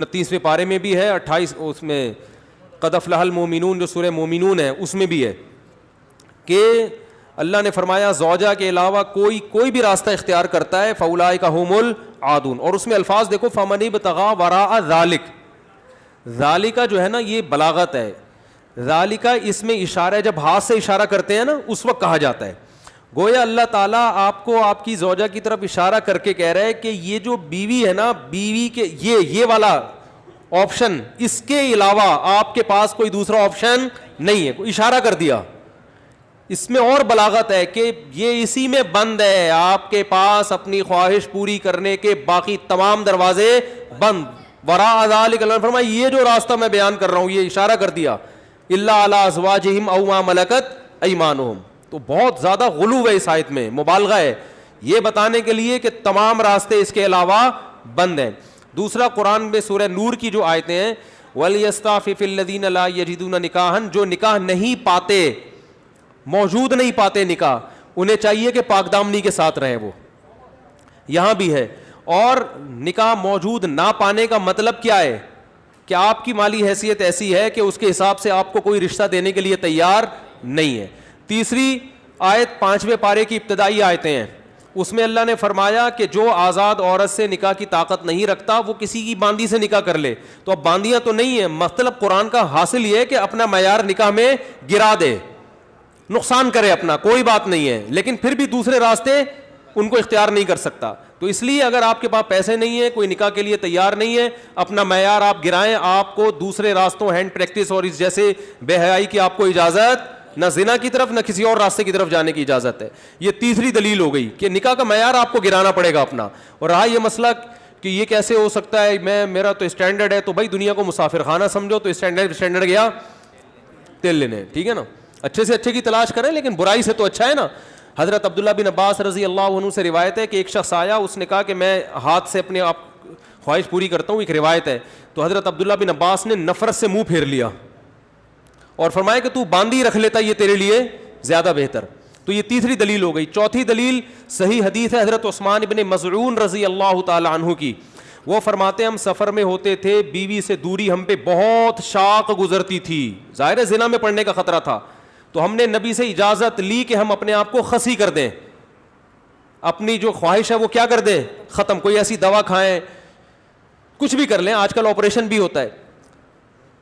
29ویں پارے میں بھی ہے, 28 اس میں قد افلح المؤمنون جو سورہ مومنون ہے اس میں بھی ہے کہ اللہ نے فرمایا زوجہ کے علاوہ کوئی بھی راستہ اختیار کرتا ہے فاولئک ھم العادون. اور اس میں الفاظ دیکھو فمن ابتغى وراء ذلک, ذالک جو ہے نا یہ بلاغت ہے, ذالک اس میں اشارہ ہے, جب ہاتھ سے اشارہ کرتے ہیں نا اس وقت کہا جاتا ہے. گویا اللہ تعالیٰ آپ کو آپ کی زوجہ کی طرف اشارہ کر کے کہہ رہا ہے کہ یہ جو بیوی ہے نا, بیوی کے یہ والا آپشن, اس کے علاوہ آپ کے پاس کوئی دوسرا آپشن نہیں ہے. اشارہ کر دیا. اس میں اور بلاغت ہے کہ یہ اسی میں بند ہے, آپ کے پاس اپنی خواہش پوری کرنے کے باقی تمام دروازے بند. وراء ذلک اللہ نے فرمایا یہ جو راستہ میں بیان کر رہا ہوں یہ اشارہ کر دیا, الا علی ازواجہم او ما ملکت ایمانہم. تو بہت زیادہ غلو ہے اس آیت میں, مبالغہ ہے یہ بتانے کے لیے کہ تمام راستے اس کے علاوہ بند ہیں. دوسرا قرآن میں سورہ نور کی جو آیتیں ہیں وَلْيَسْتَعْفِفِ الَّذِينَ لَا يَجِدُونَ نِكَاحًا, جو نکاح نہیں پاتے, موجود نہیں پاتے نکاح, انہیں چاہیے کہ پاک دامنی کے ساتھ رہیں. وہ یہاں بھی ہے. اور نکاح موجود نہ پانے کا مطلب کیا ہے کہ آپ کی مالی حیثیت ایسی ہے کہ اس کے حساب سے آپ کو کوئی رشتہ دینے کے لیے تیار نہیں ہے. تیسری آیت 5ویں پارے کی ابتدائی آیتیں ہیں, اس میں اللہ نے فرمایا کہ جو آزاد عورت سے نکاح کی طاقت نہیں رکھتا وہ کسی کی باندی سے نکاح کر لے. تو اب باندیاں تو نہیں ہیں, مطلب قرآن کا حاصل یہ ہے کہ اپنا معیار نکاح میں گرا دے, نقصان کرے اپنا, کوئی بات نہیں ہے, لیکن پھر بھی دوسرے راستے ان کو اختیار نہیں کر سکتا. تو اس لیے اگر آپ کے پاس پیسے نہیں ہیں, کوئی نکاح کے لیے تیار نہیں ہے, اپنا معیار آپ گرائیں, آپ کو دوسرے راستوں ہینڈ پریکٹس اور اس جیسے بے حیائی کی آپ کو اجازت, نہ زنا کی طرف نہ کسی اور راستے کی طرف جانے کی اجازت ہے. یہ تیسری دلیل ہو گئی کہ نکاح کا معیار آپ کو گرانا پڑے گا اپنا. اور رہا یہ مسئلہ کہ یہ کیسے ہو سکتا ہے, میرا تو اسٹینڈرڈ ہے, تو بھائی دنیا کو مسافر خانہ سمجھو, تو اسٹینڈرڈ گیا تیل لینے, ٹھیک ہے نا, اچھے سے اچھے کی تلاش کریں لیکن برائی سے تو اچھا ہے نا. حضرت عبداللہ بن عباس رضی اللہ عنہ سے روایت ہے کہ ایک شخص آیا, اس نے کہا کہ میں ہاتھ سے اپنے آپ خواہش پوری کرتا ہوں, ایک روایت ہے. تو حضرت عبداللہ بن عباس نے نفرت سے منہ پھیر لیا اور فرمایا کہ تو باندھی رکھ لیتا یہ تیرے لیے زیادہ بہتر. تو یہ تیسری دلیل ہو گئی. چوتھی دلیل صحیح حدیث ہے حضرت عثمان ابن مظعون رضی اللہ تعالی عنہ کی. وہ فرماتے ہم سفر میں ہوتے تھے, بیوی سے دوری ہم پہ بہت شاق گزرتی تھی, ظاہر زنا میں پڑنے کا خطرہ تھا. تو ہم نے نبی سے اجازت لی کہ ہم اپنے آپ کو خسی کر دیں, اپنی جو خواہش ہے وہ کیا کر دیں, ختم, کوئی ایسی دوا کھائیں, کچھ بھی کر لیں, آج کل آپریشن بھی ہوتا ہے.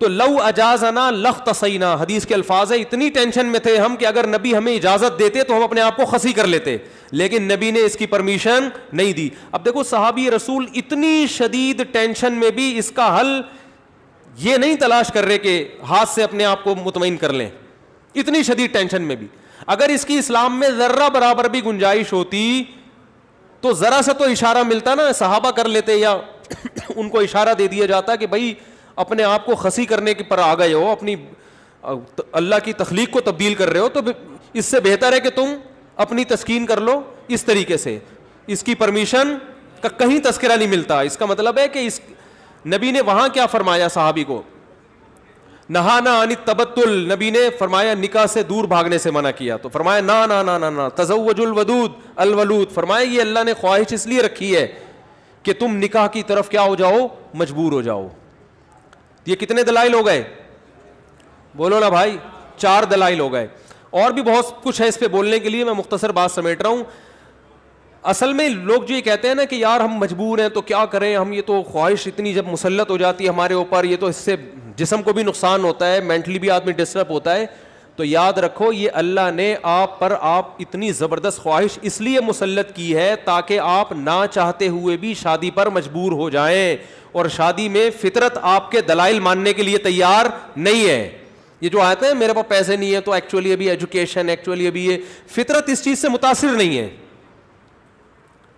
تو لو اجازنا لاختصینا, حدیث کے الفاظ ہے, اتنی ٹینشن میں تھے ہم کہ اگر نبی ہمیں اجازت دیتے تو ہم اپنے آپ کو خسی کر لیتے, لیکن نبی نے اس کی پرمیشن نہیں دی. اب دیکھو صحابی رسول اتنی شدید ٹینشن میں بھی اس کا حل یہ نہیں تلاش کر رہے کہ ہاتھ سے اپنے آپ کو مطمئن کر لیں, اتنی شدید ٹینشن میں بھی. اگر اس کی اسلام میں ذرہ برابر بھی گنجائش ہوتی تو ذرا سے تو اشارہ ملتا نا, صحابہ کر لیتے یا ان کو اشارہ دے دیا جاتا کہ بھائی اپنے آپ کو خسی کرنے کے پر آ گئے ہو, اپنی اللہ کی تخلیق کو تبدیل کر رہے ہو, تو اس سے بہتر ہے کہ تم اپنی تسکین کر لو اس طریقے سے. اس کی پرمیشن کا کہیں تذکرہ نہیں ملتا. اس کا مطلب ہے کہ اس نبی نے وہاں کیا فرمایا صحابی کو, نہانا عن التبتل, نبی نے فرمایا نکاح سے دور بھاگنے سے منع کیا. تو فرمایا نا نا نا نا نا تزوج الودود الولود, فرمایا یہ اللہ نے خواہش اس لیے رکھی ہے کہ تم نکاح کی طرف کیا ہو جاؤ, مجبور ہو جاؤ. یہ کتنے دلائل ہو گئے, بولو نا بھائی, 4 دلائل ہو گئے. اور بھی بہت کچھ ہے اس پہ بولنے کے لیے, میں مختصر بات سمیٹ رہا ہوں. اصل میں لوگ جو یہ کہتے ہیں نا کہ یار ہم مجبور ہیں تو کیا کریں, ہم یہ تو خواہش اتنی جب مسلط ہو جاتی ہے ہمارے اوپر, یہ تو اس سے جسم کو بھی نقصان ہوتا ہے, مینٹلی بھی آدمی ڈسٹرب ہوتا ہے. تو یاد رکھو یہ اللہ نے آپ پر اتنی زبردست خواہش اس لیے مسلط کی ہے تاکہ آپ نہ چاہتے ہوئے بھی شادی پر مجبور ہو جائیں, اور شادی میں فطرت آپ کے دلائل ماننے کے لیے تیار نہیں ہے. یہ جو آتے ہیں میرے پاس پیسے نہیں ہے تو ایکچولی ابھی ایجوکیشن, ایکچولی ابھی یہ, فطرت اس چیز سے متاثر نہیں ہے.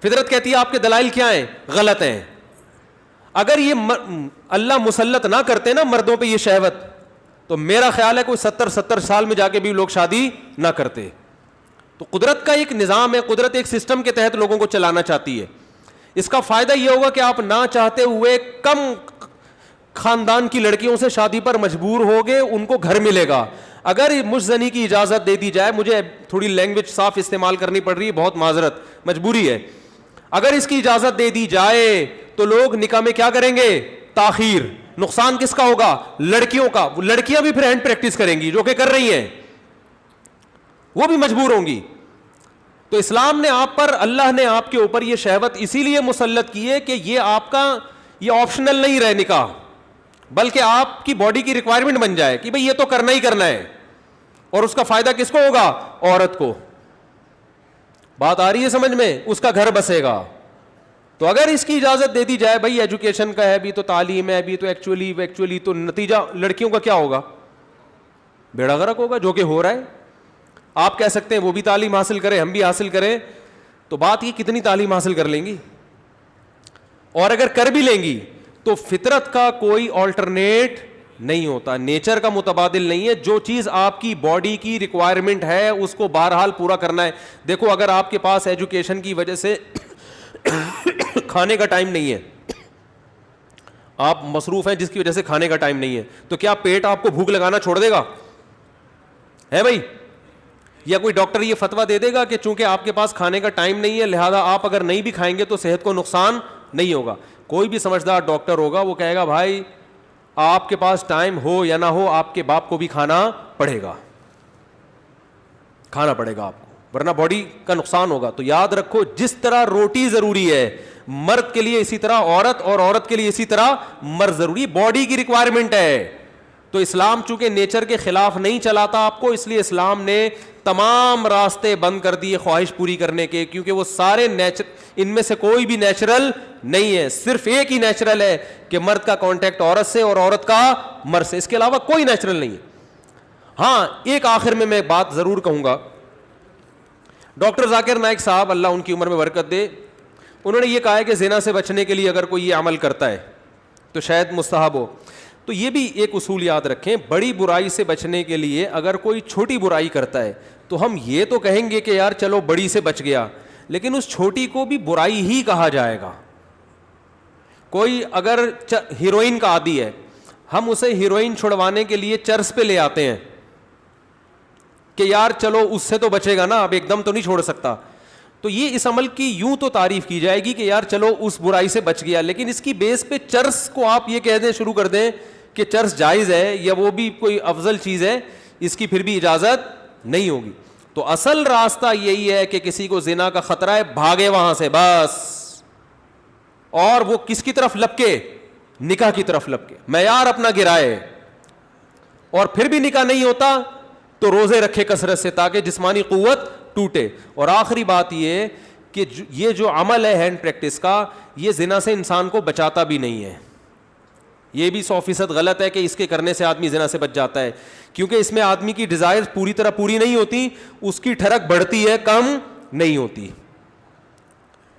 فطرت کہتی ہے آپ کے دلائل کیا ہیں, غلط ہیں. اگر یہ اللہ مسلط نہ کرتے نا مردوں پہ یہ شہوت, تو میرا خیال ہے کوئی 70 سال میں جا کے بھی لوگ شادی نہ کرتے. تو قدرت کا ایک نظام ہے, قدرت ایک سسٹم کے تحت لوگوں کو چلانا چاہتی ہے. اس کا فائدہ یہ ہوگا کہ آپ نہ چاہتے ہوئے کم خاندان کی لڑکیوں سے شادی پر مجبور ہوگے, ان کو گھر ملے گا. اگر مجھ زنی کی اجازت دے دی جائے, مجھے تھوڑی لینگویج صاف استعمال کرنی پڑ رہی ہے, بہت معذرت, مجبوری ہے. اگر اس کی اجازت دے دی جائے تو لوگ نکاح میں کیا کریں گے, تاخیر. نقصان کس کا ہوگا؟ لڑکیوں کا. لڑکیاں بھی پھر ہینڈ پریکٹس کریں گی جو کہ کر رہی ہیں, وہ بھی مجبور ہوں گی. تو اسلام نے آپ پر, اللہ نے آپ کے اوپر یہ شہوت اسی لیے مسلط کی ہے کہ یہ آپ کا یہ آپشنل نہیں رہے نکاح, بلکہ آپ کی باڈی کی ریکوائرمنٹ بن جائے کہ بھئی یہ تو کرنا ہی کرنا ہے. اور اس کا فائدہ کس کو ہوگا؟ عورت کو. بات آ رہی ہے سمجھ میں؟ اس کا گھر بسے گا. تو اگر اس کی اجازت دے دی جائے بھائی ایجوکیشن کا ہے بھی تو تعلیم ہے بھی تو ایکچولی تو نتیجہ لڑکیوں کا کیا ہوگا؟ بیڑا غرق ہوگا, جو کہ ہو رہا ہے. آپ کہہ سکتے ہیں وہ بھی تعلیم حاصل کریں, ہم بھی حاصل کریں, تو بات یہ کتنی تعلیم حاصل کر لیں گی؟ اور اگر کر بھی لیں گی تو فطرت کا کوئی آلٹرنیٹ نہیں ہوتا, نیچر کا متبادل نہیں ہے. جو چیز آپ کی باڈی کی ریکوائرمنٹ ہے اس کو بہرحال پورا کرنا ہے. دیکھو اگر آپ کے پاس ایجوکیشن کی وجہ سے کھانے کا ٹائم نہیں ہے, آپ مصروف ہیں جس کی وجہ سے کھانے کا ٹائم نہیں ہے, تو کیا پیٹ آپ کو بھوک لگانا چھوڑ دے گا؟ ہے بھائی؟ یا کوئی ڈاکٹر یہ فتویٰ دے دے گا کہ چونکہ آپ کے پاس کھانے کا ٹائم نہیں ہے لہذا آپ اگر نہیں بھی کھائیں گے تو صحت کو نقصان نہیں ہوگا؟ کوئی بھی سمجھدار ڈاکٹر ہوگا وہ کہے گا بھائی آپ کے پاس ٹائم ہو یا نہ ہو آپ کے باپ کو بھی کھانا پڑے گا آپ کو, ورنہ باڈی کا نقصان ہوگا. تو یاد رکھو جس طرح روٹی ضروری ہے مرد کے لیے اسی طرح عورت, اور عورت کے لیے اسی طرح مرد ضروری, باڈی کی ریکوائرمنٹ ہے. تو اسلام چونکہ نیچر کے خلاف نہیں چلاتا آپ کو, اس لیے اسلام نے تمام راستے بند کر دیے خواہش پوری کرنے کے, کیونکہ وہ سارے ان میں سے کوئی بھی نیچرل نہیں ہے. صرف ایک ہی نیچرل ہے کہ مرد کا کانٹیکٹ عورت سے اور عورت کا مرد سے, اس کے علاوہ کوئی نیچرل نہیں ہے. ہاں ایک آخر میں بات ضرور کہوں گا, ڈاکٹر ذاکر نائک صاحب اللہ ان کی عمر میں برکت دے, انہوں نے یہ کہا ہے کہ زنا سے بچنے کے لیے اگر کوئی یہ عمل کرتا ہے تو شاید مستحب ہو. تو یہ بھی ایک اصول یاد رکھیں, بڑی برائی سے بچنے کے لیے اگر کوئی چھوٹی برائی کرتا ہے تو ہم یہ تو کہیں گے کہ یار چلو بڑی سے بچ گیا, لیکن اس چھوٹی کو بھی برائی ہی کہا جائے گا. کوئی اگر ہیروئن کا عادی ہے, ہم اسے ہیروئن چھڑوانے کے لیے چرس پہ لے آتے ہیں کہ یار چلو اس سے تو بچے گا نا, اب ایک دم تو نہیں چھوڑ سکتا. تو یہ اس عمل کی یوں تو تعریف کی جائے گی کہ یار چلو اس برائی سے بچ گیا, لیکن اس کی بیس پہ چرس کو آپ یہ کہہ دیں شروع کر دیں کہ چرس جائز ہے یا وہ بھی کوئی افضل چیز ہے, اس کی پھر بھی اجازت نہیں ہوگی. تو اصل راستہ یہی ہے کہ کسی کو زنا کا خطرہ ہے بھاگے وہاں سے بس, اور وہ کس کی طرف لپکے؟ نکاح کی طرف لپکے, معیار اپنا گرائے. اور پھر بھی نکاح نہیں ہوتا تو روزے رکھے کثرت سے تاکہ جسمانی قوت ٹوٹے. اور آخری بات یہ کہ یہ جو عمل ہے ہینڈ پریکٹس کا, یہ زنا سے انسان کو بچاتا بھی نہیں ہے. یہ بھی 100% غلط ہے کہ اس کے کرنے سے آدمی زنا سے بچ جاتا ہے, کیونکہ اس میں آدمی کی ڈیزائر پوری طرح پوری نہیں ہوتی, اس کی ٹھڑک بڑھتی ہے کم نہیں ہوتی.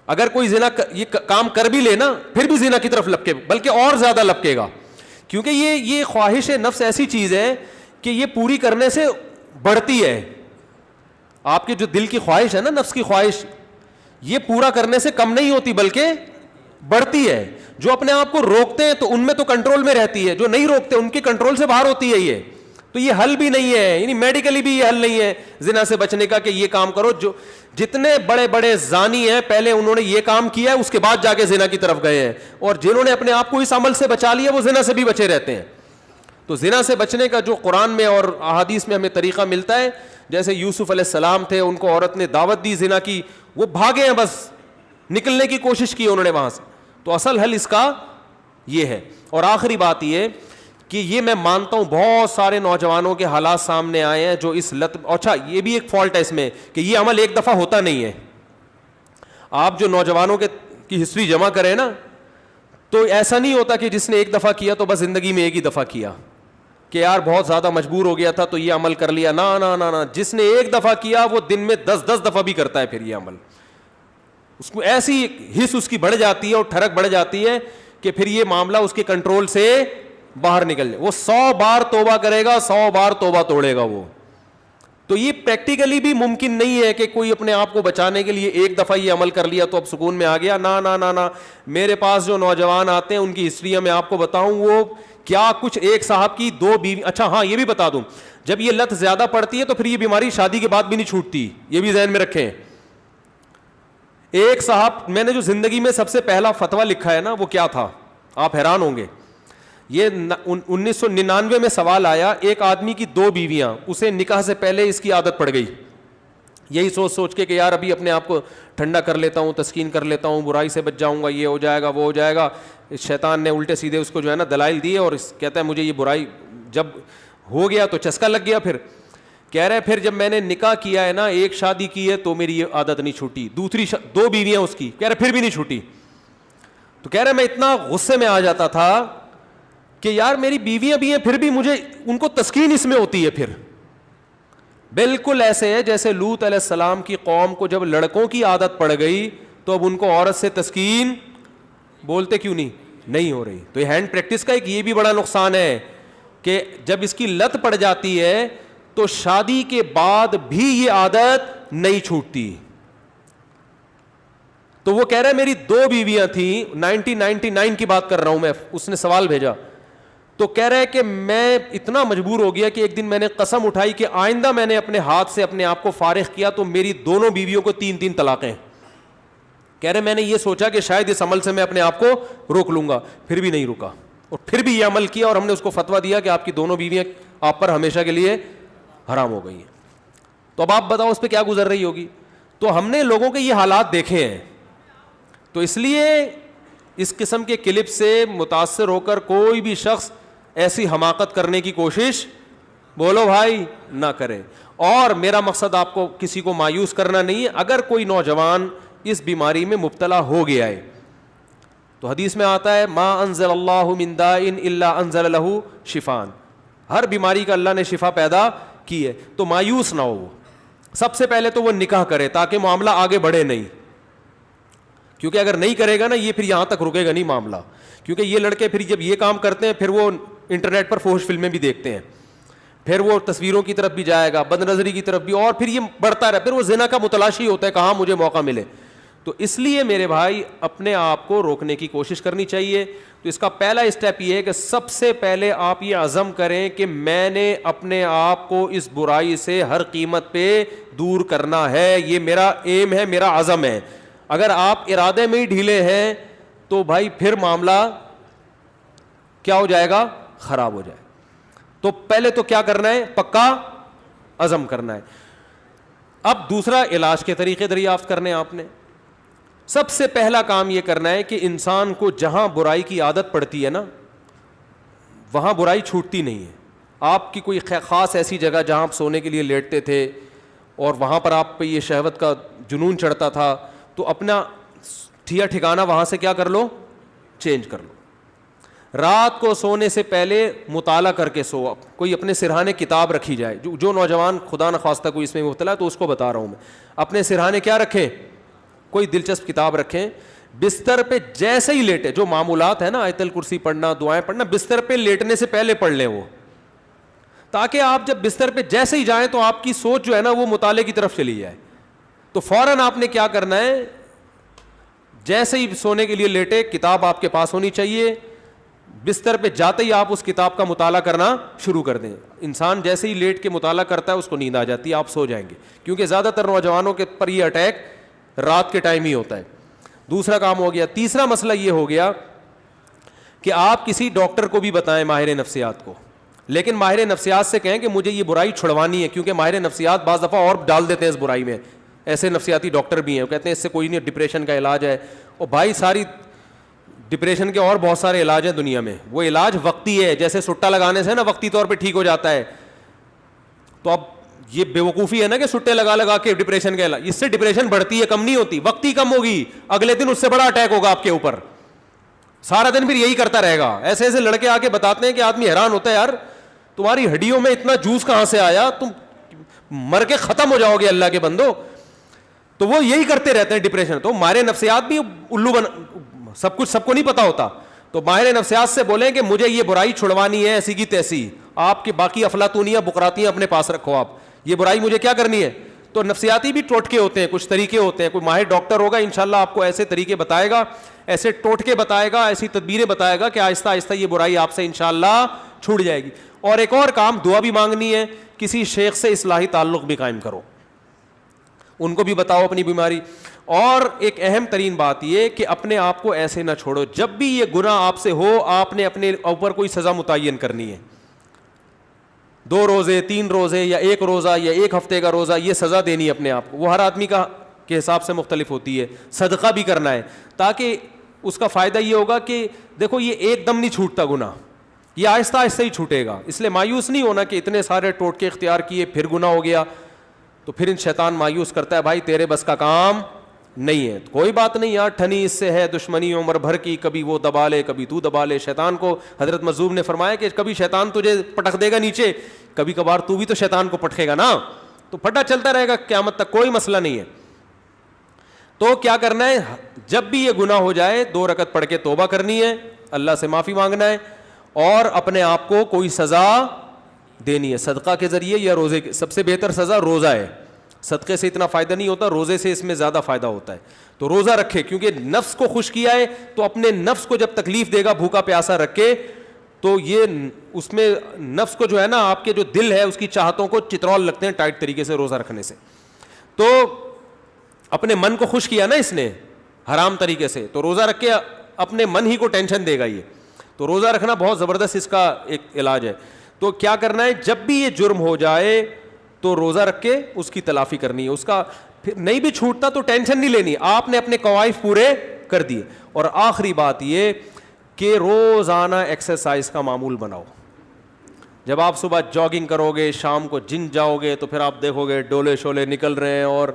اگر کوئی زنا یہ کام کر بھی لے نا پھر بھی زنا کی طرف لپکے, بلکہ اور زیادہ لپکے گا, کیونکہ یہ خواہش نفس ایسی چیز ہے کہ یہ پوری کرنے سے بڑھتی ہے. آپ کے جو دل کی خواہش ہے نا, نفس کی خواہش, یہ پورا کرنے سے کم نہیں ہوتی بلکہ بڑھتی ہے. جو اپنے آپ کو روکتے ہیں تو ان میں تو کنٹرول میں رہتی ہے, جو نہیں روکتے ان کے کنٹرول سے باہر ہوتی ہے. یہ تو یہ حل بھی نہیں ہے, یعنی میڈیکلی بھی یہ حل نہیں ہے زنا سے بچنے کا کہ یہ کام کرو. جو جتنے بڑے بڑے زانی ہیں پہلے انہوں نے یہ کام کیا ہے, اس کے بعد جا کے زنا کی طرف گئے ہیں, اور جنہوں نے اپنے آپ کو اس عمل سے بچا لیا وہ زنا سے بھی بچے رہتے ہیں. تو زنا سے بچنے کا جو قرآن میں اور احادیث میں ہمیں طریقہ ملتا ہے, جیسے یوسف علیہ السلام تھے, ان کو عورت نے دعوت دی زنا کی, وہ بھاگے ہیں, بس نکلنے کی کوشش کی انہوں نے وہاں سے. تو اصل حل اس کا یہ ہے. اور آخری بات یہ کہ یہ میں مانتا ہوں بہت سارے نوجوانوں کے حالات سامنے آئے ہیں جو اس لت, اچھا یہ بھی ایک فالٹ ہے اس میں کہ یہ عمل ایک دفعہ ہوتا نہیں ہے. آپ جو نوجوانوں کی ہسٹری جمع کریں نا, تو ایسا نہیں ہوتا کہ جس نے ایک دفعہ کیا تو بس زندگی میں ایک ہی دفعہ کیا کہ یار بہت زیادہ مجبور ہو گیا تھا تو یہ عمل کر لیا. نا نا نا نا, جس نے ایک دفعہ کیا وہ دن میں 10 دفعہ بھی کرتا ہے پھر یہ عمل. اس کو ایسی حس اس کی بڑھ جاتی ہے اور ٹھڑک بڑھ جاتی ہے کہ پھر یہ معاملہ اس کے کنٹرول سے باہر نکل جائے. وہ 100 بار توبہ کرے گا, 100 بار توبہ توڑے گا وہ. تو یہ پریکٹیکلی بھی ممکن نہیں ہے کہ کوئی اپنے آپ کو بچانے کے لیے ایک دفعہ یہ عمل کر لیا تو اب سکون میں آ گیا. نا نا نا نا, میرے پاس جو نوجوان آتے ہیں ان کی ہسٹری میں آپ کو بتاؤں, وہ کیا کچھ, ایک صاحب کی 2 بیوی. اچھا ہاں یہ بھی بتا دوں, جب یہ لت زیادہ پڑتی ہے تو پھر یہ بیماری شادی کے بعد بھی نہیں چھوٹتی, یہ بھی ذہن میں رکھیں. ایک صاحب, میں نے جو زندگی میں سب سے پہلا فتویٰ لکھا ہے نا وہ کیا تھا, آپ حیران ہوں گے. یہ 1999 میں سوال آیا, ایک آدمی کی 2 بیویاں, اسے نکاح سے پہلے اس کی عادت پڑ گئی, یہی سوچ سوچ کے کہ یار ابھی اپنے آپ کو ٹھنڈا کر لیتا ہوں, تسکین کر لیتا ہوں, برائی سے بچ جاؤں گا, یہ ہو جائے گا, وہ ہو جائے گا. شیطان نے الٹے سیدھے اس کو جو ہے نا دلائل دیے, اور کہتا ہے مجھے یہ برائی جب ہو گیا تو چسکا لگ گیا. پھر کہہ رہے پھر جب میں نے نکاح کیا ہے نا, ایک شادی کی ہے تو میری یہ عادت نہیں چھوٹی, دوسری 2 بیویاں اس کی, کہہ رہے پھر بھی نہیں چھوٹی. تو کہہ رہے میں اتنا غصے میں آ جاتا تھا کہ یار میری بیویاں بھی ہیں پھر بھی مجھے ان کو تسکین اس میں ہوتی ہے. پھر بالکل ایسے ہے جیسے لوط علیہ السلام کی قوم کو جب لڑکوں کی عادت پڑ گئی تو اب ان کو عورت سے تسکین بولتے کیوں نہیں ہو رہی. تو یہ ہینڈ پریکٹس کا ایک یہ بھی بڑا نقصان ہے کہ جب اس کی لت پڑ جاتی ہے تو شادی کے بعد بھی یہ عادت نہیں چھوٹتی. تو وہ کہہ رہا ہے میری 2 بیویاں تھیں, 1999 کی بات کر رہا ہوں میں, اس نے سوال بھیجا. تو کہہ رہا ہے کہ میں اتنا مجبور ہو گیا کہ ایک دن میں نے قسم اٹھائی کہ آئندہ میں نے اپنے ہاتھ سے اپنے آپ کو فارغ کیا تو میری دونوں بیویوں کو 3 طلاقیں. کہہ رہے میں نے یہ سوچا کہ شاید اس عمل سے میں اپنے آپ کو روک لوں گا, پھر بھی نہیں رکا, اور پھر بھی یہ عمل کیا, اور ہم نے اس کو فتویٰ دیا کہ آپ کی دونوں بیویاں آپ پر ہمیشہ کے لیے حرام ہو گئی ہیں. تو اب آپ بتاؤ اس پہ کیا گزر رہی ہوگی. تو ہم نے لوگوں کے یہ حالات دیکھے ہیں, تو اس لیے اس قسم کے کلپ سے متاثر ہو کر کوئی بھی شخص ایسی حماقت کرنے کی کوشش بولو بھائی نہ کرے. اور میرا مقصد آپ کو کسی کو مایوس کرنا نہیں ہے. اگر کوئی نوجوان اس بیماری میں مبتلا ہو گیا ہے تو حدیث میں آتا ہے ما انزل اللہ من داء الا انزل له شفاء, ہر بیماری کا اللہ نے شفا پیدا کی ہے. تو مایوس نہ ہو. سب سے پہلے تو وہ نکاح کرے تاکہ معاملہ آگے بڑھے نہیں, کیونکہ اگر نہیں کرے گا نا یہ پھر یہاں تک رکے گا نہیں معاملہ. کیونکہ یہ لڑکے پھر جب یہ کام کرتے ہیں پھر وہ انٹرنیٹ پر فحش فلمیں بھی دیکھتے ہیں, پھر وہ تصویروں کی طرف بھی جائے گا, بد نظری کی طرف بھی, اور پھر یہ بڑھتا رہے, پھر وہ زنا کا متلاشی ہوتا ہے کہاں مجھے موقع ملے. تو اس لیے میرے بھائی اپنے آپ کو روکنے کی کوشش کرنی چاہیے. تو اس کا پہلا اسٹیپ یہ ہے کہ سب سے پہلے آپ یہ عزم کریں کہ میں نے اپنے آپ کو اس برائی سے ہر قیمت پہ دور کرنا ہے, یہ میرا ایم ہے, میرا عزم ہے. اگر آپ ارادے میں ہی ڈھیلے ہیں تو بھائی پھر معاملہ کیا ہو جائے گا, خراب ہو جائے. تو پہلے تو کیا کرنا ہے, پکا عزم کرنا ہے. اب دوسرا علاج کے طریقے دریافت کرنے آپ نے. سب سے پہلا کام یہ کرنا ہے کہ انسان کو جہاں برائی کی عادت پڑتی ہے نا وہاں برائی چھوٹتی نہیں ہے. آپ کی کوئی خاص ایسی جگہ جہاں آپ سونے کے لیے لیٹتے تھے اور وہاں پر آپ پہ یہ شہوت کا جنون چڑھتا تھا, تو اپنا ٹھکانہ وہاں سے کیا کر لو, چینج کر لو. رات کو سونے سے پہلے مطالعہ کر کے سو. کوئی اپنے سرہانے کتاب رکھی جائے. جو نوجوان خدا نخواستہ کوئی اس میں مبتلا ہے تو اس کو بتا رہا ہوں میں, اپنے سرہانے کیا رکھیں, کوئی دلچسپ کتاب رکھیں. بستر پہ جیسے ہی لیٹے, جو معمولات ہے نا آیت الکرسی پڑھنا, دعائیں پڑھنا, بستر پہ لیٹنے سے پہلے پڑھ لیں وہ, تاکہ آپ جب بستر پہ جیسے ہی جائیں تو آپ کی سوچ جو ہے نا وہ مطالعے کی طرف چلی جائے. تو فوراً آپ نے کیا کرنا ہے, جیسے ہی سونے کے لیے لیٹے کتاب آپ کے پاس ہونی چاہیے, بستر پہ جاتے ہی آپ اس کتاب کا مطالعہ کرنا شروع کر دیں. انسان جیسے ہی لیٹ کے مطالعہ کرتا ہے اس کو نیند آ جاتی ہے, آپ سو جائیں گے, کیونکہ زیادہ تر نوجوانوں کے پر یہ اٹیک رات کے ٹائم ہی ہوتا ہے. دوسرا کام ہو گیا. تیسرا مسئلہ یہ ہو گیا کہ آپ کسی ڈاکٹر کو بھی بتائیں, ماہر نفسیات کو, لیکن ماہر نفسیات سے کہیں کہ مجھے یہ برائی چھڑوانی ہے, کیونکہ ماہر نفسیات بعض دفعہ اور ڈال دیتے ہیں اس برائی میں. ایسے نفسیاتی ڈاکٹر بھی ہیں, وہ کہتے ہیں اس سے کوئی نہیں, ڈپریشن کا علاج ہے. اور بھائی ساری ڈپریشن کے اور بہت سارے علاج ہیں دنیا میں, وہ علاج وقتی ہے, جیسے سٹا لگانے سے نا وقتی طور پہ ٹھیک ہو جاتا ہے. تو اب یہ بیوقوفی ہے نا کہ سٹے لگا لگا کے ڈپریشن کا علاج, اس سے ڈپریشن بڑھتی ہے, کم نہیں ہوتی. وقتی کم ہوگی, اگلے دن اس سے بڑا اٹیک ہوگا آپ کے اوپر, سارا دن پھر یہی کرتا رہے گا. ایسے ایسے لڑکے آ کے بتاتے ہیں کہ آدمی حیران ہوتا ہے, یار تمہاری ہڈیوں میں اتنا جوس کہاں سے آیا, تم مر کے ختم ہو جاؤ گے اللہ کے بندو. تو وہ یہی کرتے رہتے ہیں ڈپریشن. تو ماہر نفسیات بھی الو سب کچھ سب کو نہیں پتا ہوتا. تو ماہر نفسیات سے بولیں کہ مجھے یہ برائی چھڑوانی ہے ایسی کی تیسی, آپ کی باقی افلاطونیاں بقراتیاں اپنے پاس رکھو, آپ یہ برائی مجھے کیا کرنی ہے. تو نفسیاتی بھی ٹوٹکے ہوتے ہیں, کچھ طریقے ہوتے ہیں. کوئی ماہر ڈاکٹر ہوگا انشاءاللہ آپ کو ایسے طریقے بتائے گا, ایسے ٹوٹکے بتائے گا, ایسی تدبیریں بتائے گا کہ آہستہ آہستہ یہ برائی آپ سے انشاءاللہ چھوٹ جائے گی. اور ایک اور کام, دعا بھی مانگنی ہے. کسی شیخ سے اصلاحی تعلق بھی قائم کرو, ان کو بھی بتاؤ اپنی بیماری. اور ایک اہم ترین بات یہ کہ اپنے آپ کو ایسے نہ چھوڑو, جب بھی یہ گناہ آپ سے ہو آپ نے اپنے اوپر کوئی سزا متعین کرنی ہے. 2 روزے 3 روزے یا 1 روزہ یا 1 ہفتے کا روزہ, یہ سزا دینی ہے اپنے آپ کو. وہ ہر آدمی کے حساب سے مختلف ہوتی ہے. صدقہ بھی کرنا ہے, تاکہ اس کا فائدہ یہ ہوگا کہ دیکھو یہ ایک دم نہیں چھوٹتا گناہ, یہ آہستہ آہستہ ہی چھوٹے گا. اس لیے مایوس نہیں ہونا کہ اتنے سارے ٹوٹکے اختیار کیے پھر گناہ ہو گیا, تو پھر شیطان مایوس کرتا ہے بھائی تیرے بس کا کام نہیں ہے. کوئی بات نہیں یار, ٹھنی اس سے ہے دشمنی عمر بھر کی, کبھی وہ دبا لے کبھی تو دبا لے. شیطان کو حضرت مظلوم نے فرمایا کہ کبھی شیطان تجھے پٹک دے گا نیچے, کبھی کبھار تو بھی تو شیطان کو پٹکے گا نا, تو پھٹا چلتا رہے گا قیامت تک, کوئی مسئلہ نہیں ہے. تو کیا کرنا ہے, جب بھی یہ گناہ ہو جائے 2 رکعت پڑھ کے توبہ کرنی ہے, اللہ سے معافی مانگنا ہے, اور اپنے آپ کو کوئی سزا دینی ہے صدقہ کے ذریعے یا روزے کے. سب سے بہتر سزا روزہ ہے, صدقے سے اتنا فائدہ نہیں ہوتا, روزے سے اس میں زیادہ فائدہ ہوتا ہے. تو روزہ رکھے, کیونکہ نفس کو خوش کیا ہے تو اپنے نفس کو جب تکلیف دے گا بھوکا پیاسا رکھے, تو یہ اس میں نفس کو جو ہے نا آپ کے جو دل ہے اس کی چاہتوں کو چترول لگتے ہیں ٹائٹ طریقے سے روزہ رکھنے سے. تو اپنے من کو خوش کیا نا اس نے حرام طریقے سے, تو روزہ رکھ کے اپنے من ہی کو ٹینشن دے گا یہ. تو روزہ رکھنا بہت زبردست اس کا ایک علاج ہے. تو کیا کرنا ہے, جب بھی یہ جرم ہو جائے تو روزہ رکھ کے اس کی تلافی کرنی ہے. اس کا پھر نہیں بھی چھوٹتا تو ٹینشن نہیں لینی, آپ نے اپنے قوائف پورے کر دیے. اور آخری بات یہ کہ روزانہ ایکسرسائز کا معمول بناؤ. جب آپ صبح جاگنگ کرو گے, شام کو جم جاؤ گے, تو پھر آپ دیکھو گے ڈولے شولے نکل رہے ہیں اور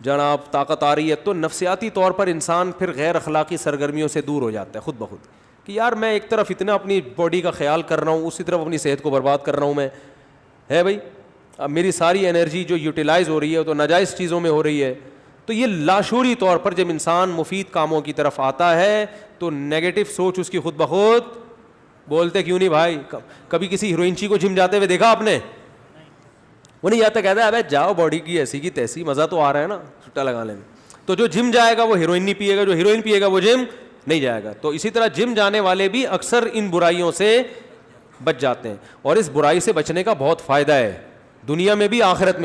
جناب طاقت آ رہی ہے, تو نفسیاتی طور پر انسان پھر غیر اخلاقی سرگرمیوں سے دور ہو جاتا ہے خود بخود, کہ یار میں ایک طرف اتنا اپنی باڈی کا خیال کر رہا ہوں, اسی طرف اپنی صحت کو برباد کر رہا ہوں میں, ہے بھائی. اب میری ساری انرجی جو یوٹیلائز ہو رہی ہے تو ناجائز چیزوں میں ہو رہی ہے. تو یہ لاشعوری طور پر جب انسان مفید کاموں کی طرف آتا ہے تو نیگیٹو سوچ اس کی خود بخود, بولتے کیوں نہیں بھائی, کبھی کسی ہیروئنچی کو جم جاتے ہوئے دیکھا آپ نے؟ وہ نہیں جاتا, کہتا ہے ابے جاؤ باڈی کی ایسی کی تیسی, مزہ تو آ رہا ہے نا چھٹا لگانے میں. تو جو جم جائے گا وہ ہیروئن نہیں پیے گا, جو ہیروئن پیے گا وہ جم نہیں جائے گا. تو اسی طرح جم جانے والے بھی اکثر ان برائیوں سے بچ جاتے ہیں, اور اس برائی سے بچنے کا بہت فائدہ ہے دنیا میں بھی آخرت میں.